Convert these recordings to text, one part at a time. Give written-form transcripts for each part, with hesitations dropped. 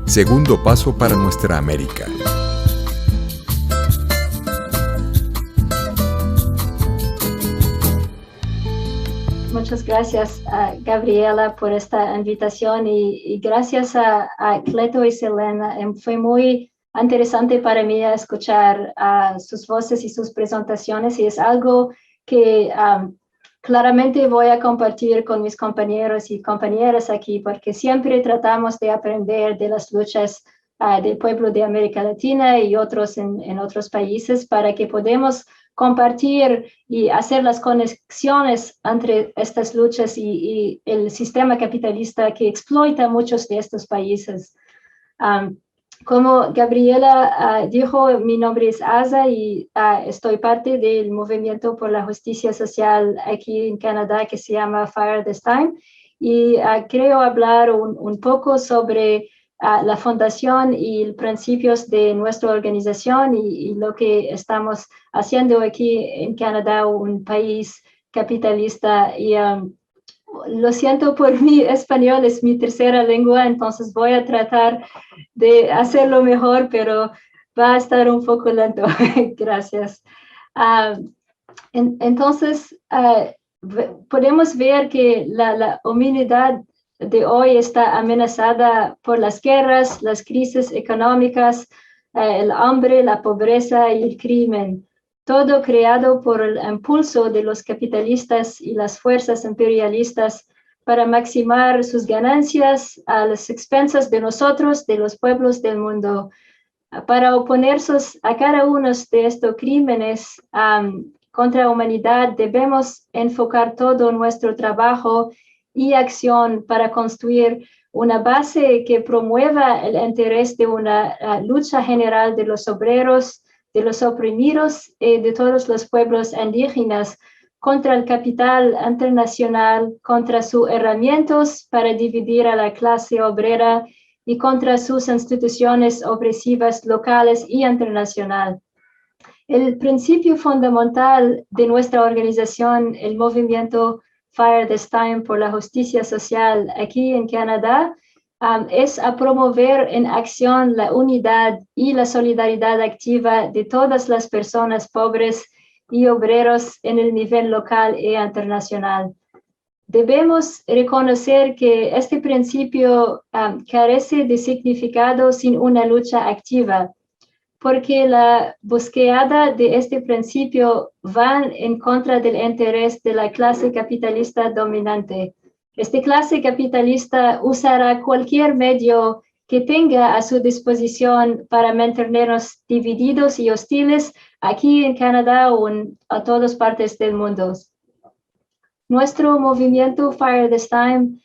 Segundo paso para nuestra América. Muchas gracias, Gabriela, por esta invitación y gracias a Cleto y Selena. Fue muy interesante para mí escuchar sus voces y sus presentaciones, y es algo que claramente voy a compartir con mis compañeros y compañeras aquí, porque siempre tratamos de aprender de las luchas del pueblo de América Latina y otros en otros países, para que podamos compartir y hacer las conexiones entre estas luchas y el sistema capitalista que explota muchos de estos países. Como Gabriela dijo, mi nombre es Asa y estoy parte del movimiento por la justicia social aquí en Canadá que se llama Fire This Time, y creo hablar un poco sobre la fundación y los principios de nuestra organización y lo que estamos haciendo aquí en Canadá, un país capitalista. Y lo siento por mi español, es mi tercera lengua, entonces voy a tratar de hacerlo mejor, pero va a estar un poco lento. Gracias. Entonces, podemos ver que la humanidad de hoy está amenazada por las guerras, las crisis económicas, el hambre, la pobreza y el crimen. Todo creado por el impulso de los capitalistas y las fuerzas imperialistas para maximizar sus ganancias a las expensas de nosotros, de los pueblos del mundo. Para oponerse a cada uno de estos crímenes contra la humanidad, debemos enfocar todo nuestro trabajo y acción para construir una base que promueva el interés de una lucha general de los obreros, de los oprimidos y de todos los pueblos indígenas contra el capital internacional, contra sus herramientas para dividir a la clase obrera y contra sus instituciones opresivas locales y internacionales. El principio fundamental de nuestra organización, el movimiento Fire This Time por la justicia social aquí en Canadá, es a promover en acción la unidad y la solidaridad activa de todas las personas pobres y obreros en el nivel local e internacional. Debemos reconocer que este principio carece de significado sin una lucha activa, porque la búsqueda de este principio va en contra del interés de la clase capitalista dominante. Esta clase capitalista usará cualquier medio que tenga a su disposición para mantenernos divididos y hostiles aquí en Canadá o en todas partes del mundo. Nuestro movimiento Fire This Time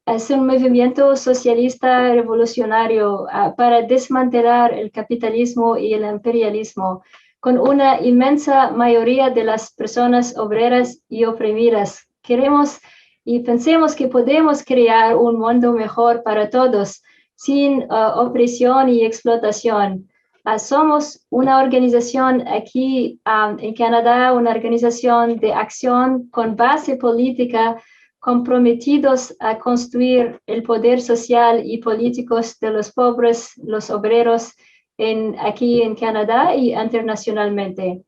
es un movimiento socialista revolucionario para desmantelar el capitalismo y el imperialismo con una inmensa mayoría de las personas obreras y oprimidas. Queremos y pensemos que podemos crear un mundo mejor para todos, sin opresión y explotación. Somos una organización aquí en Canadá, una organización de acción con base política, comprometidos a construir el poder social y político de los pobres, los obreros, aquí en Canadá y internacionalmente.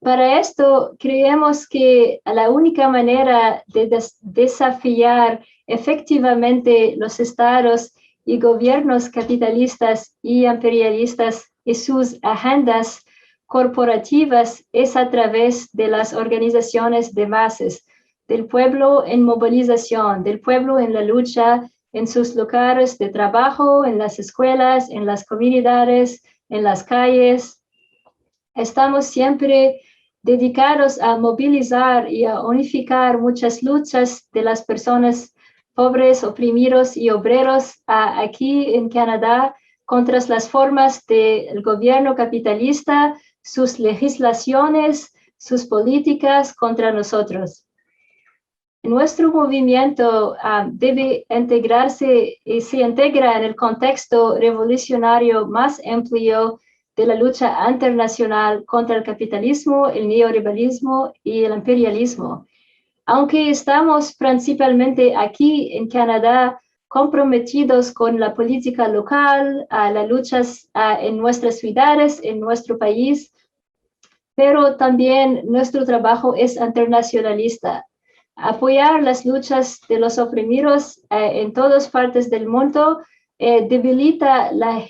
Para esto, creemos que la única manera de desafiar efectivamente los estados y gobiernos capitalistas y imperialistas y sus agendas corporativas es a través de las organizaciones de masas, del pueblo en movilización, del pueblo en la lucha, en sus lugares de trabajo, en las escuelas, en las comunidades, en las calles. Estamos siempre dedicados a movilizar y a unificar muchas luchas de las personas pobres, oprimidos y obreros aquí en Canadá contra las formas del gobierno capitalista, sus legislaciones, sus políticas contra nosotros. Nuestro movimiento debe integrarse y se integra en el contexto revolucionario más amplio de la lucha internacional contra el capitalismo, el neoliberalismo y el imperialismo. Aunque estamos principalmente aquí en Canadá comprometidos con la política local, las luchas en nuestras ciudades, en nuestro país, pero también nuestro trabajo es internacionalista. Apoyar las luchas de los oprimidos en todas partes del mundo debilita la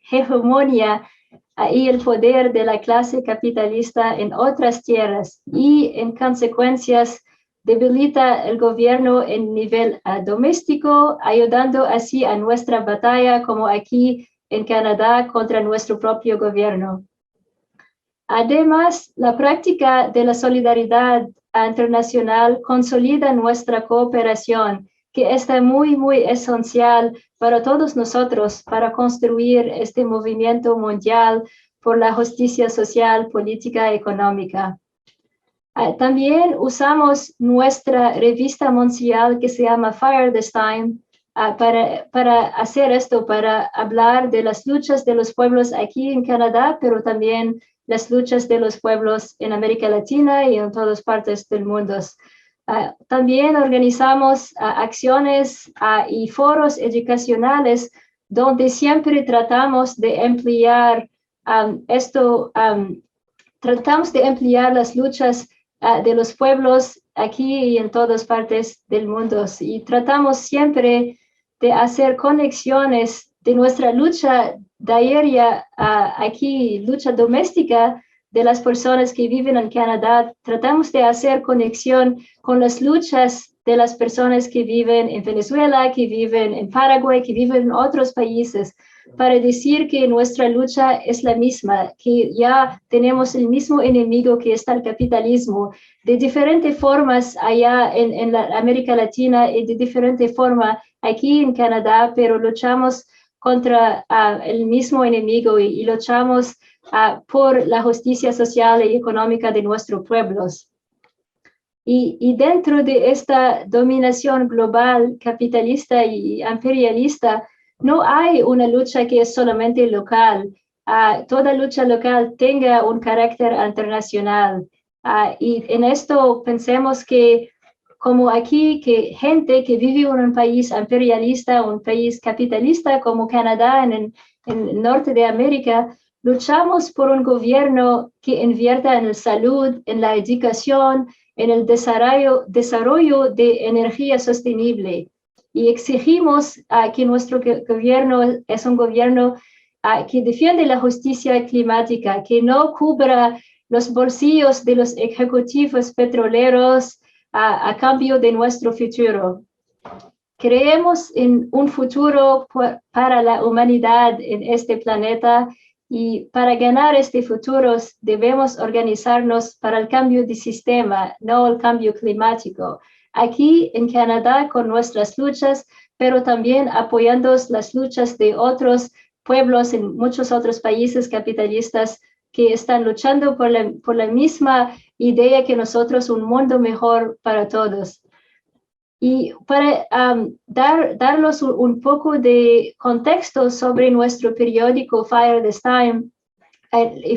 hegemonía y el poder de la clase capitalista en otras tierras y, en consecuencias, debilita el gobierno en nivel doméstico, ayudando así a nuestra batalla, como aquí en Canadá, contra nuestro propio gobierno. Además, la práctica de la solidaridad internacional consolida nuestra cooperación, que está muy, muy esencial para todos nosotros para construir este movimiento mundial por la justicia social, política y económica. También usamos nuestra revista mundial que se llama Fire This Time para hacer esto, para hablar de las luchas de los pueblos aquí en Canadá, pero también las luchas de los pueblos en América Latina y en todas partes del mundo. También organizamos acciones y foros educacionales donde siempre tratamos de emplear tratamos de emplear las luchas de los pueblos aquí y en todas partes del mundo. Y tratamos siempre de hacer conexiones de nuestra lucha diaria aquí, lucha doméstica de las personas que viven en Canadá. Tratamos de hacer conexión con las luchas de las personas que viven en Venezuela, que viven en Paraguay, que viven en otros países, para decir que nuestra lucha es la misma, que ya tenemos el mismo enemigo que está el capitalismo, de diferentes formas allá en la América Latina y de diferente forma aquí en Canadá, pero luchamos contra el mismo enemigo y luchamos por la justicia social y económica de nuestros pueblos. Y dentro de esta dominación global, capitalista y imperialista, no hay una lucha que es solamente local. Toda lucha local tenga un carácter internacional. Y en esto pensemos que, como aquí, que gente que vive en un país imperialista, un país capitalista como Canadá, en el norte de América, luchamos por un gobierno que invierta en la salud, en la educación, en el desarrollo de energía sostenible. Y exigimos que nuestro gobierno es un gobierno que defiende la justicia climática, que no cubra los bolsillos de los ejecutivos petroleros a cambio de nuestro futuro. Creemos en un futuro para la humanidad en este planeta, y para ganar este futuro debemos organizarnos para el cambio de sistema, no el cambio climático. Aquí en Canadá con nuestras luchas, pero también apoyando las luchas de otros pueblos en muchos otros países capitalistas que están luchando por la misma idea que nosotros, un mundo mejor para todos. Y para darlos un poco de contexto sobre nuestro periódico Fire This Time,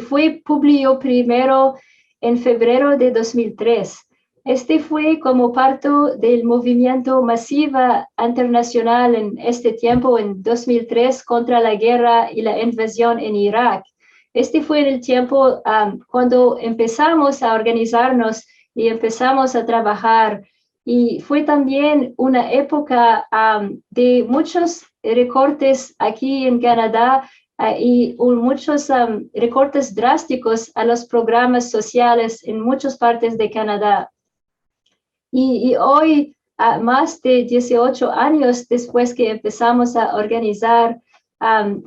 fue publicado primero en febrero de 2003. Este fue como parte del movimiento masivo internacional en este tiempo, en 2003, contra la guerra y la invasión en Irak. Este fue en el tiempo cuando empezamos a organizarnos y empezamos a trabajar. Y fue también una época de muchos recortes aquí en Canadá y muchos recortes drásticos a los programas sociales en muchas partes de Canadá. Y hoy, más de 18 años después que empezamos a organizar,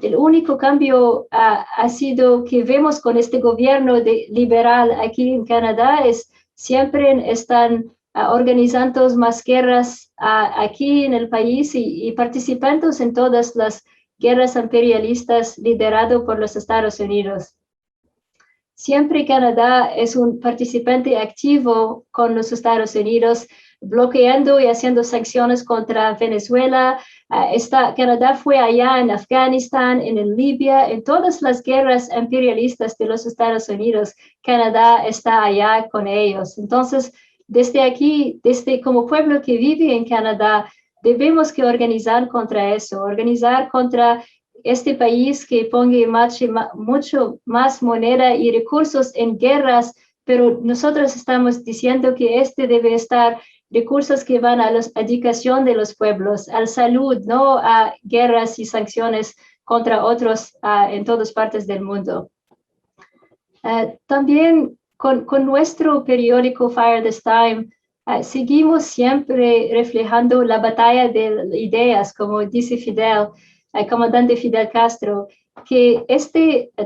el único cambio ha sido que vemos con este gobierno liberal aquí en Canadá es siempre están organizando más guerras aquí en el país y participando en todas las guerras imperialistas lideradas por los Estados Unidos. Siempre Canadá es un participante activo con los Estados Unidos, bloqueando y haciendo sanciones contra Venezuela. Canadá fue allá en Afganistán, en Libia, en todas las guerras imperialistas de los Estados Unidos. Canadá está allá con ellos. Entonces, desde aquí, desde como pueblo que vive en Canadá, debemos que organizar contra eso, organizar contra este país que ponga en marcha mucho más moneda y recursos en guerras, pero nosotros estamos diciendo que este debe estar recursos que van a la educación de los pueblos, a la salud, no a guerras y sanciones contra otros en todas partes del mundo. También con nuestro periódico Fire This Time, seguimos siempre reflejando la batalla de ideas, como dice Fidel, comandante Fidel Castro, que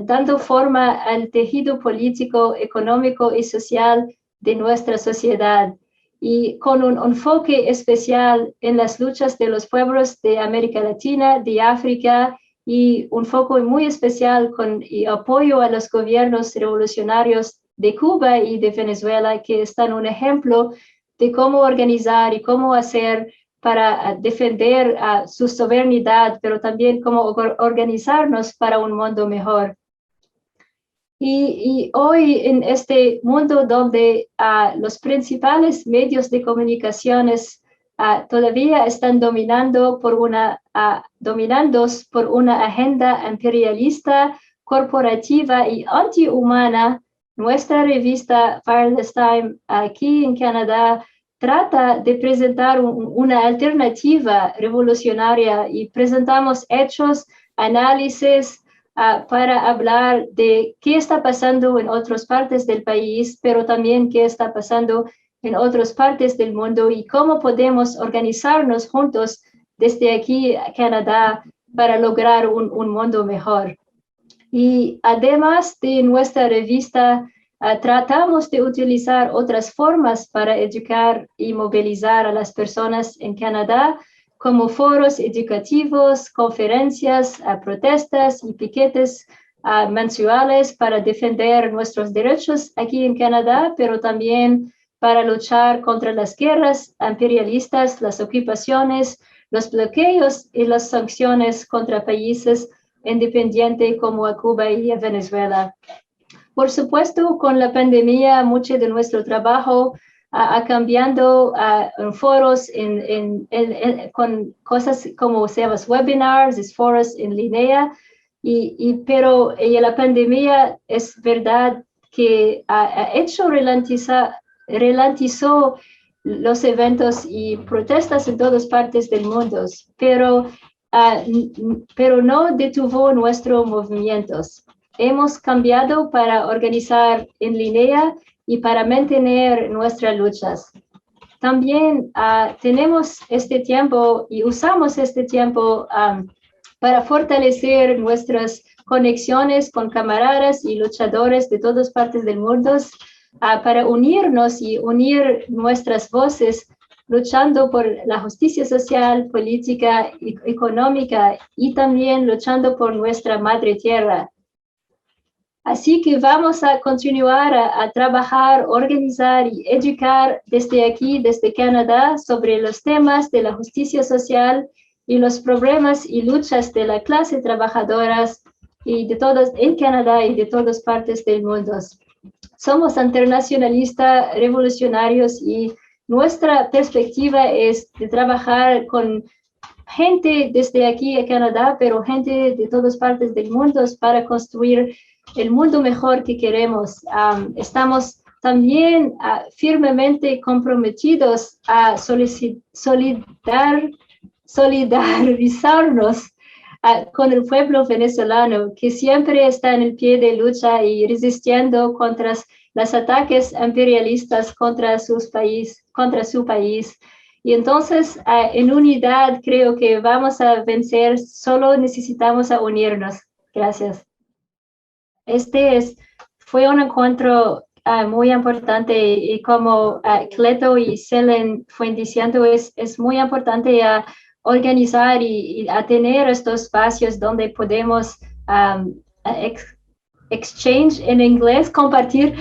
dando forma al tejido político, económico y social de nuestra sociedad, y con un enfoque especial en las luchas de los pueblos de América Latina, de África, y un foco muy especial con apoyo a los gobiernos revolucionarios de Cuba y de Venezuela, que están un ejemplo de cómo organizar y cómo hacer para defender su soberanía, pero también cómo organizarnos para un mundo mejor. Y hoy en este mundo donde los principales medios de comunicaciones todavía están dominados por una agenda imperialista, corporativa y antihumana, nuestra revista Fire This Time aquí en Canadá trata de presentar una alternativa revolucionaria y presentamos hechos, análisis, para hablar de qué está pasando en otras partes del país, pero también qué está pasando en otras partes del mundo y cómo podemos organizarnos juntos desde aquí a Canadá para lograr un mundo mejor. Y además de nuestra revista, tratamos de utilizar otras formas para educar y movilizar a las personas en Canadá, como foros educativos, conferencias, protestas y piquetes mensuales para defender nuestros derechos aquí en Canadá, pero también para luchar contra las guerras imperialistas, las ocupaciones, los bloqueos y las sanciones contra países independientes como a Cuba y a Venezuela. Por supuesto, con la pandemia, mucho de nuestro trabajo ha cambiado en foros, con cosas como webinars, foros en línea, pero la pandemia es verdad que ha hecho ralentizó los eventos y protestas en todas partes del mundo, pero no detuvo nuestros movimientos. Hemos cambiado para organizar en línea y para mantener nuestras luchas. También tenemos este tiempo y usamos este tiempo para fortalecer nuestras conexiones con camaradas y luchadores de todas partes del mundo, para unirnos y unir nuestras voces, luchando por la justicia social, política y económica, y también luchando por nuestra madre tierra. Así que vamos a continuar a trabajar, organizar y educar desde aquí, desde Canadá, sobre los temas de la justicia social y los problemas y luchas de la clase trabajadora y de todos en Canadá y de todas partes del mundo. Somos internacionalistas revolucionarios y nuestra perspectiva es de trabajar con gente desde aquí a Canadá, pero gente de todas partes del mundo para construir el mundo mejor que queremos. Estamos también firmemente comprometidos a solidarizarnos con el pueblo venezolano, que siempre está en el pie de lucha y resistiendo contra los ataques imperialistas contra su país. Y entonces, en unidad, creo que vamos a vencer, solo necesitamos unirnos. Gracias. Fue un encuentro muy importante y como Cleto y Selen fue diciendo, es muy importante organizar y a tener estos espacios donde podemos exchange en inglés, compartir,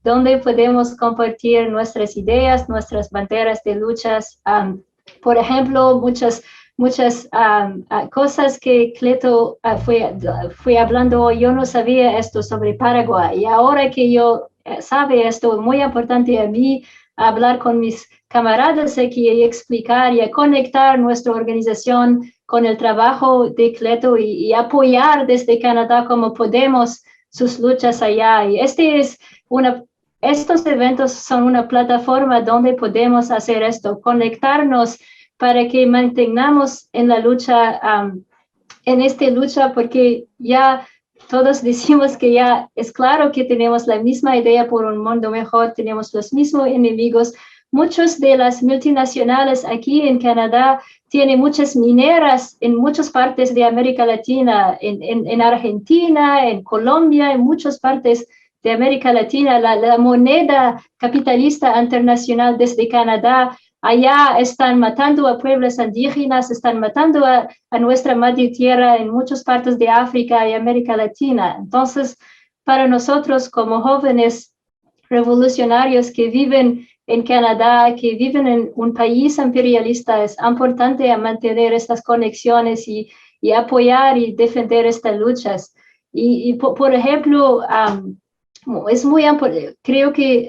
donde podemos compartir nuestras ideas, nuestras banderas de luchas. Por ejemplo, muchas cosas que Cleto fue hablando, yo no sabía esto sobre Paraguay, y ahora que yo sabe esto, es muy importante a mí hablar con mis camaradas aquí y explicar y a conectar nuestra organización con el trabajo de Cleto y apoyar desde Canadá como podemos sus luchas allá. Y estos eventos son una plataforma donde podemos hacer esto, conectarnos para que mantengamos en la lucha, en esta lucha, porque ya todos decimos que ya es claro que tenemos la misma idea por un mundo mejor, tenemos los mismos enemigos. Muchas de las multinacionales aquí en Canadá tienen muchas mineras en muchas partes de América Latina, en Argentina, en Colombia, en muchas partes de América Latina. La moneda capitalista internacional desde Canadá, allá están matando a pueblos indígenas, están matando a nuestra madre tierra en muchas partes de África y América Latina. Entonces, para nosotros como jóvenes revolucionarios que viven en Canadá, que viven en un país imperialista, es importante mantener estas conexiones y apoyar y defender estas luchas. Por ejemplo, creo que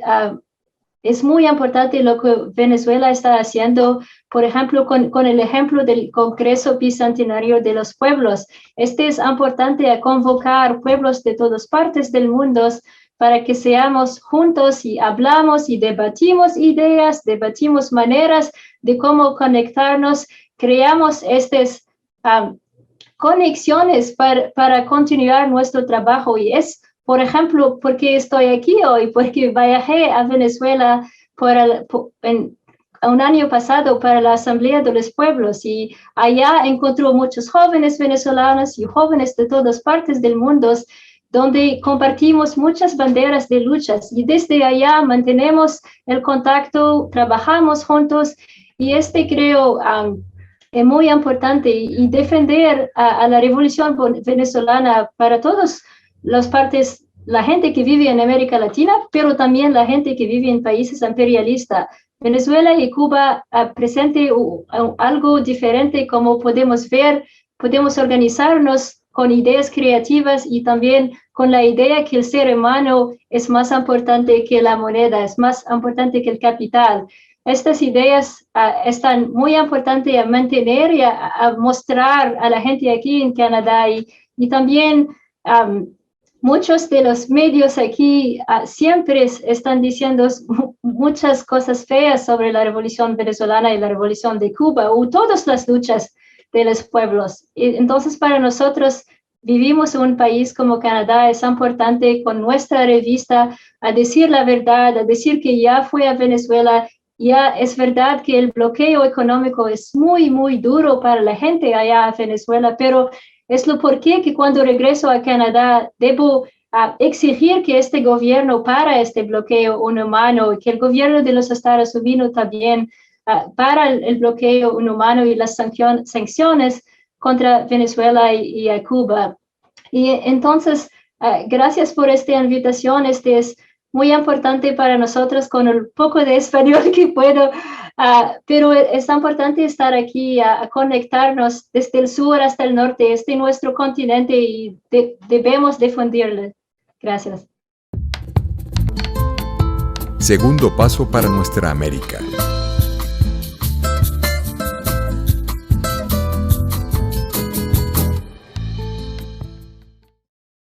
es muy importante lo que Venezuela está haciendo, por ejemplo, con el ejemplo del Congreso Bicentenario de los Pueblos. Es importante a convocar pueblos de todas partes del mundo para que seamos juntos y hablamos y debatimos ideas, debatimos maneras de cómo conectarnos, creamos estas conexiones para continuar nuestro trabajo. Y es, por ejemplo, porque estoy aquí hoy, porque viajé a Venezuela un año pasado para la Asamblea de los Pueblos y allá encontró muchos jóvenes venezolanos y jóvenes de todas partes del mundo donde compartimos muchas banderas de luchas y desde allá mantenemos el contacto, trabajamos juntos y creo es muy importante y defender a la revolución venezolana para todas las partes, la gente que vive en América Latina, pero también la gente que vive en países imperialistas. Venezuela y Cuba presente algo diferente como podemos ver, podemos organizarnos con ideas creativas y también con la idea que el ser humano es más importante que la moneda, es más importante que el capital. Estas ideas están muy importantes a mantener y a mostrar a la gente aquí en Canadá y también muchos de los medios aquí siempre están diciendo muchas cosas feas sobre la revolución venezolana y la revolución de Cuba o todas las luchas de los pueblos. Entonces, para nosotros, vivimos en un país como Canadá, es importante con nuestra revista a decir la verdad, a decir que ya fue a Venezuela. Ya es verdad que el bloqueo económico es muy, muy duro para la gente allá en Venezuela, pero es lo por qué que cuando regreso a Canadá debo exigir que este gobierno para este bloqueo inhumano, que el gobierno de los Estados Unidos también para el bloqueo inhumano y las sanciones contra Venezuela y a Cuba. Y entonces, gracias por esta invitación. Es muy importante para nosotros con el poco de español que puedo, pero es importante estar aquí a conectarnos desde el sur hasta el norte, nuestro continente y debemos difundirlo. Gracias. Segundo paso para nuestra América.